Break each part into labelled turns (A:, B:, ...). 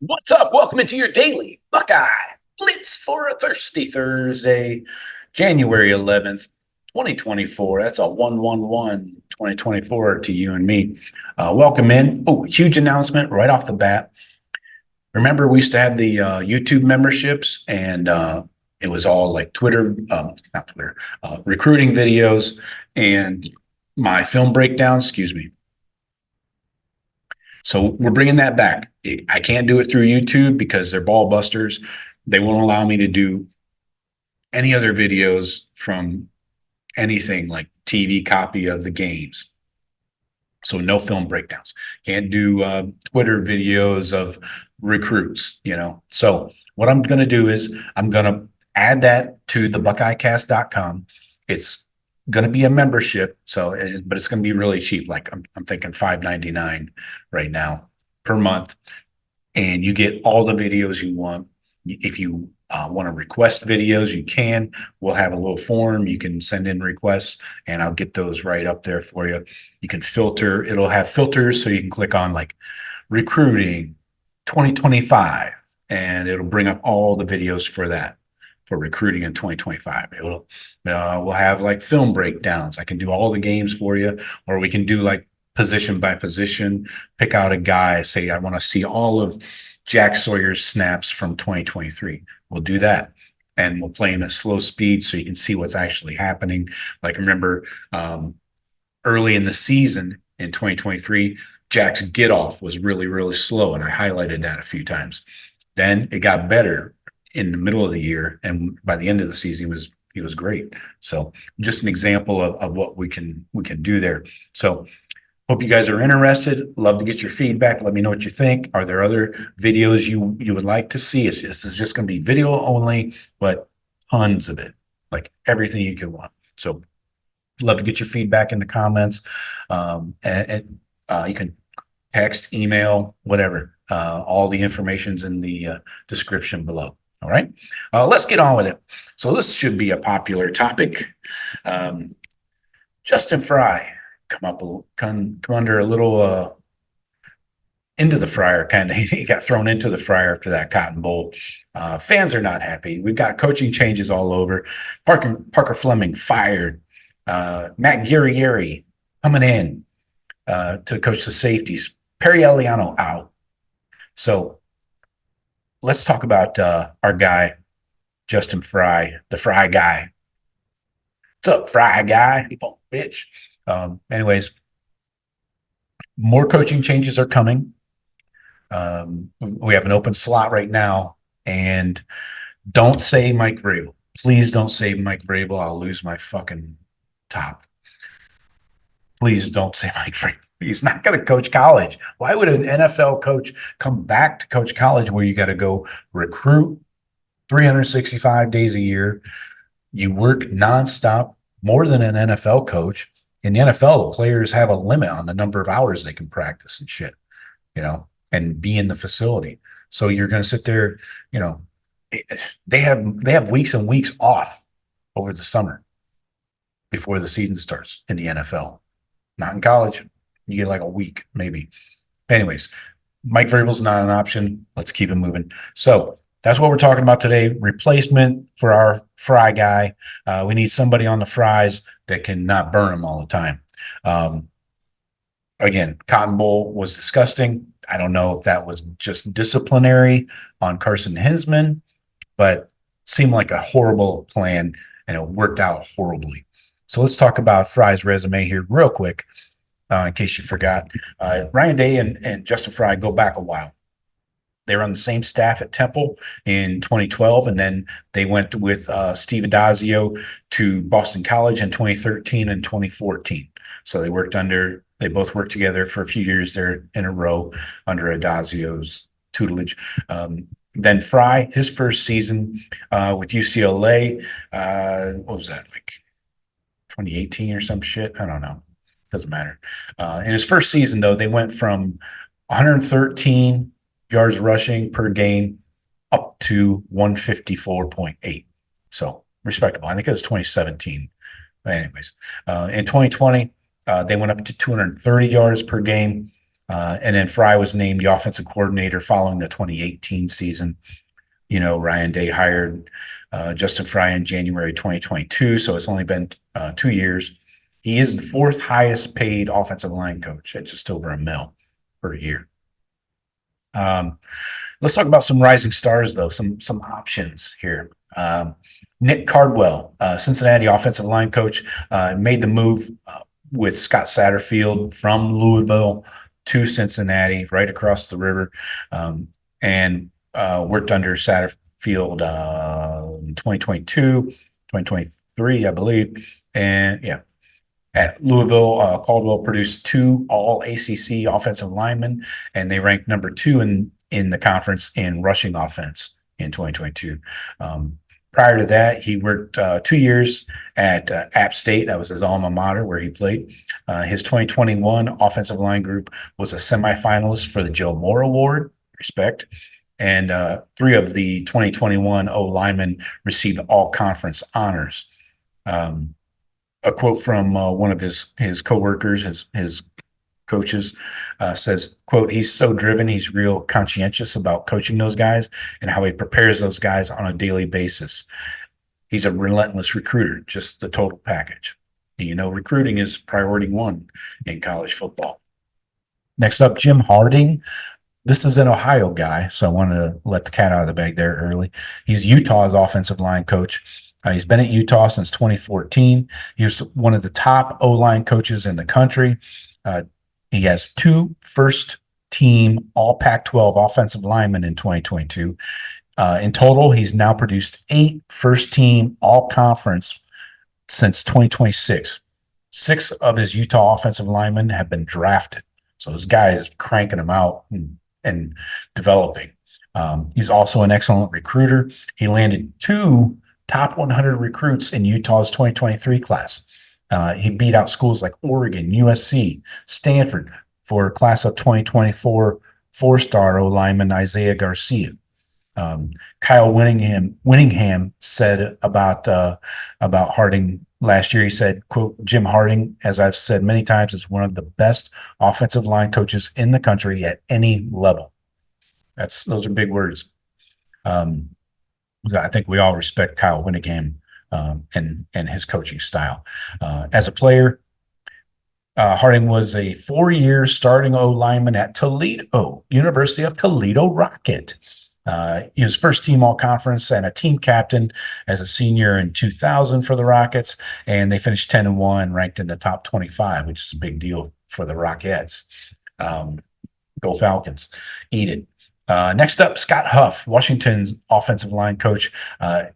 A: What's up? Welcome into your daily Buckeye Blitz for a thirsty Thursday, January 11th, 2024. That's a 1/1/1/2024 to you and me. Welcome in. Oh, huge announcement right off the bat. Remember, we used to have the YouTube memberships, and it was all like Twitter, not Twitter, recruiting videos and my film breakdowns. Excuse me. So we're bringing that back. I can't do it through YouTube because they're ball busters. They won't allow me to do any other videos from anything like TV copy of the games. So no film breakdowns. Can't do Twitter videos of recruits. So what I'm going to do is I'm going to add that to the buckeyecast.com. It's going to be a membership, but it's going to be really cheap. Like I'm thinking $5.99 right now per month, and you get all the videos you want. If you want to request videos, you can. We'll have a little form. You can send in requests, and I'll get those right up there for you. You can filter. It'll have filters, so you can click on like recruiting 2025, and it'll bring up all the videos for that. For recruiting in 2025. We'll have like film breakdowns. I can do all the games for you, or we can do like position by position, pick out a guy, say, I want to see all of Jack Sawyer's snaps from 2023. We'll do that. And we'll play him at slow speed so you can see what's actually happening. Like, remember, early in the season in 2023, Jack's get off was really, really slow. And I highlighted that a few times. Then it got better in the middle of the year, and by the end of the season, he was great. So just an example of what we can do there. So hope you guys are interested. Love to get your feedback. Let me know what you think. Are there other videos you would like to see? This is just going to be video only, but tons of it, like everything you could want. So love to get your feedback in the comments. And you can text, email, whatever. All the information's in the description below. All right, let's get on with it. So this should be a popular topic. Justin Frye come under a little into the fryer, kind of. He got thrown into the fryer after that Cotton Bowl. Fans are not happy. We've got coaching changes all over. Parker Fleming fired. Matt Guerrieri coming in to coach the safeties. Perry Eliano out. So let's talk about our guy, Justin Frye, the Frye guy. What's up, Frye guy? Bitch. Anyways, more coaching changes are coming. We have an open slot right now, and don't say Mike Vrabel. Please don't say Mike Vrabel. I'll lose my fucking top. Please don't say Mike Vrabel. He's not going to coach college. Why would an NFL coach come back to coach college where you got to go recruit 365 days a year? You work nonstop, more than an NFL coach. In the NFL, the players have a limit on the number of hours they can practice and shit, and be in the facility. So you're going to sit there, they have weeks and weeks off over the summer before the season starts in the NFL. Not in college. You get like a week, maybe. Anyways, Mike Vrabel's not an option. Let's keep it moving. So that's what we're talking about today. Replacement for our Frye guy. We need somebody on the Fries that can not burn them all the time. Again, Cotton Bowl was disgusting. I don't know if that was just disciplinary on Carson Hinsman, but seemed like a horrible plan, and it worked out horribly. So let's talk about Frye's resume here real quick. In case you forgot, Ryan Day and Justin Frye go back a while. They were on the same staff at Temple in 2012, and then they went with Steve Adazio to Boston College in 2013 and 2014. So they both worked together for a few years there in a row under Adazio's tutelage. Then Frye, his first season with UCLA, what was that, like 2018 or some shit? I don't know. Doesn't matter. In his first season, though, they went from 113 yards rushing per game up to 154.8. So respectable. I think it was 2017. But anyways, in 2020, they went up to 230 yards per game. And then Frye was named the offensive coordinator following the 2018 season. Ryan Day hired Justin Frye in January 2022, so it's only been 2 years. He is the fourth highest paid offensive line coach at just over $1 million per year. Let's talk about some rising stars, though, some options here. Nick Cardwell, Cincinnati offensive line coach, made the move with Scott Satterfield from Louisville to Cincinnati, right across the river, and worked under Satterfield in 2022, 2023, I believe. And yeah, at Louisville, Caldwell produced 2 all-ACC offensive linemen, and they ranked number 2 in the conference in rushing offense in 2022. Prior to that, he worked 2 years at App State. That was his alma mater where he played. His 2021 offensive line group was a semifinalist for the Joe Moore Award. Respect. And 3 of the 2021 O linemen received all-conference honors. A quote from one of his coworkers, his coaches, says, quote, "He's so driven. He's real conscientious about coaching those guys and how he prepares those guys on a daily basis. He's a relentless recruiter, just the total package." Recruiting is priority 1 in college football. Next up, Jim Harding. This is an Ohio guy, so I wanted to let the cat out of the bag there early. He's Utah's offensive line coach. He's been at Utah since 2014. He was one of the top O-line coaches in the country. He has 2 first-team all Pac-12 offensive linemen in 2022. In total, he's now produced 8 first-team all-conference since 2026. 6 of his Utah offensive linemen have been drafted. So this guy is cranking them out and developing. He's also an excellent recruiter. He landed 2 top 100 recruits in Utah's 2023 class. He beat out schools like Oregon, USC, Stanford for class of 2024 4-star O-lineman Isaiah Garcia. Kyle Winningham said about Harding last year. He said, quote, "Jim Harding, as I've said many times, is one of the best offensive line coaches in the country at any level." Those are big words. I think we all respect Kyle Winningham and his coaching style. As a player, Harding was a 4-year starting O-lineman at Toledo, University of Toledo Rocket. He was first-team all-conference and a team captain as a senior in 2000 for the Rockets, and they finished 10-1, ranked in the top 25, which is a big deal for the Rockettes. Go Falcons. Eat it. Next up, Scott Huff, Washington's offensive line coach.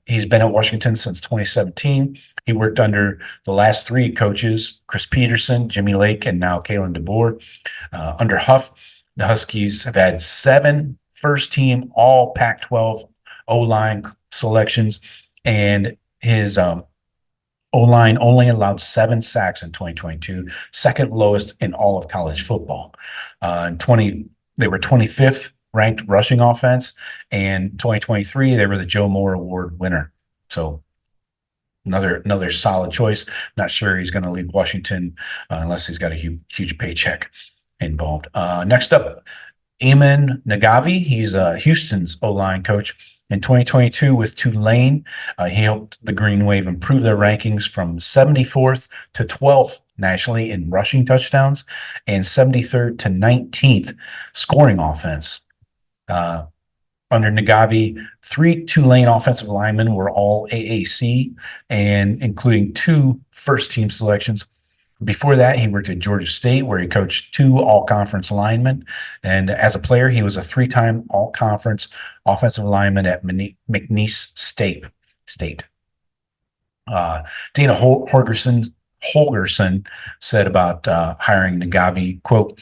A: He's been at Washington since 2017. He worked under the last 3 coaches, Chris Peterson, Jimmy Lake, and now Kalen DeBoer. Under Huff, the Huskies have had 7 first-team all Pac-12 O-line selections, and his O-line only allowed 7 sacks in 2022, second lowest in all of college football. They were 25th ranked rushing offense, and 2023 they were the Joe Moore Award winner. So another solid choice. Not sure he's going to leave Washington unless he's got a huge paycheck involved. Next up, Eamon Nagavi. He's Houston's O-line coach. In 2022 with Tulane, he helped the Green Wave improve their rankings from 74th to 12th nationally in rushing touchdowns and 73rd to 19th scoring offense. Under Nagavi, 3 Tulane offensive linemen were all AAC, and including 2 first-team selections. Before that, he worked at Georgia State, where he coached 2 all-conference linemen. And as a player, he was a 3-time all-conference offensive lineman at McNeese State. Dana Holgerson said about hiring Nagavi, quote,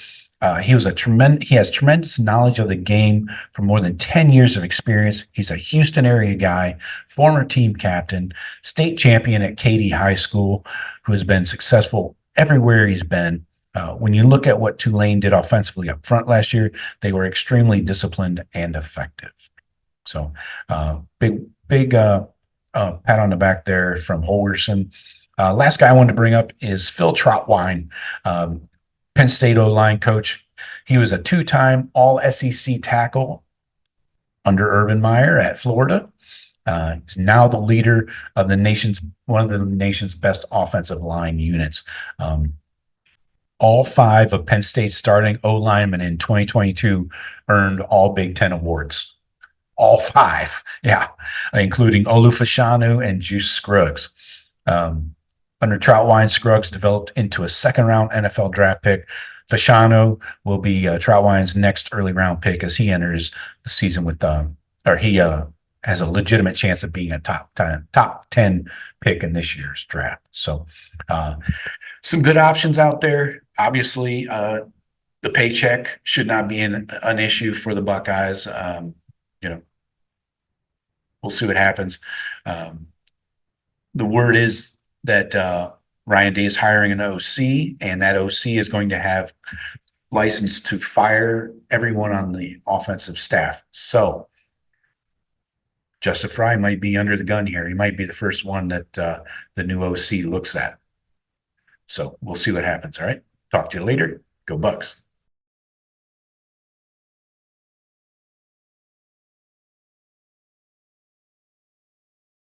A: he has tremendous knowledge of the game for more than 10 years of experience. He's a Houston area guy, former team captain, state champion at Katy High School, who has been successful everywhere he's been. When you look at what Tulane did offensively up front last year, they were extremely disciplined and effective. So big pat on the back there from Holgerson. Last guy I wanted to bring up is Phil Trotwine, Penn State O-line coach. He was a two-time All SEC tackle under Urban Meyer at Florida. He's now the leader of one of the nation's best offensive line units. All five of Penn State's starting O linemen in 2022 earned all Big Ten awards. All five, yeah, including Olu Fashanu and Juice Scruggs. Under Troutwine, Scruggs developed into a second-round NFL draft pick. Fashanu will be Troutwine's next early-round pick as he enters the season with, he has a legitimate chance of being a top 10 pick in this year's draft. So, some good options out there. Obviously, the paycheck should not be an issue for the Buckeyes. We'll see what happens. The word is that Ryan Day is hiring an OC, and that OC is going to have license to fire everyone on the offensive staff. So Justin Frye might be under the gun here. He might be the first one that the new OC looks at. So we'll see what happens. All right. Talk to you later. Go Bucks.